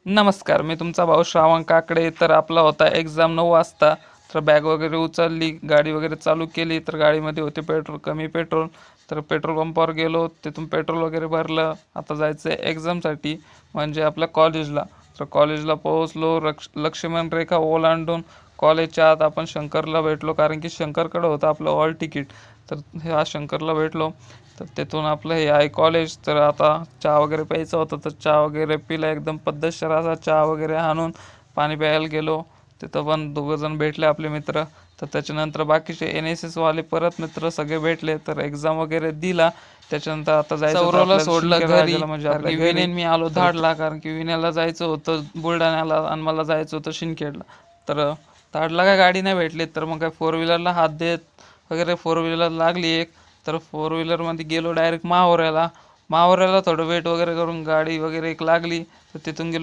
नमस्कार, मी तुमचा भाऊ श्रावण काकडे. तर आपला होता एक्झाम 9 वाजता. तर बॅग वगैरे उचलली, गाडी वगैरे चालू केली. तर गाडीमध्ये होते कमी पेट्रोल. तर पेट्रोल पंपावर गेलो, तिथून पेट्रोल वगैरे भरलं. आता जायचं आहे एक्झामसाठी, म्हणजे आपल्या कॉलेजला. तर कॉलेजला पोहोचलो. लक्ष्मण रेखा ओलांडून कॉलेजच्या आत आपण शंकरला भेटलो, कारण की शंकरकडे होतं आपलं हॉल तिकीट. तर ह्या शंकरला भेटलो. तर तिथून आपलं हे आहे कॉलेज. तर आता चहा वगैरे प्यायचा होता, तर चहा वगैरे पिला. एकदम पद्धतशीर असा चहा वगैरे आणून पाणी प्यायला गेलो. तिथं पण दोघंजण भेटले आपले मित्र. तर त्याच्यानंतर बाकीचे NSS वाले परत मित्र सगळे भेटले. तर एक्झाम वगैरे दिला. त्याच्यानंतर आता जायचं होतं सौरवला आपल्याला सोडलं शिंदखेड घरी, राजाला, म्हणजे कारण आपल्या की घरी. विनेन मी आलो तर धाडला. कारण की विण्याला जायचं होतं बुलढाण्याला आणि मला जायचं होतं शिंदखेडला. तर धाडला काय गाडी नाही भेटली, तर मग काय फोर व्हीलरला हात देत वगैरे फोर व्हीलर लागली एक. तर फोर व्हीलरमध्ये गेलो डायरेक्ट माहोऱ्याला. थोडं वेट वगैरे करून गाडी वगैरे एक लागली. तर तिथून गेलो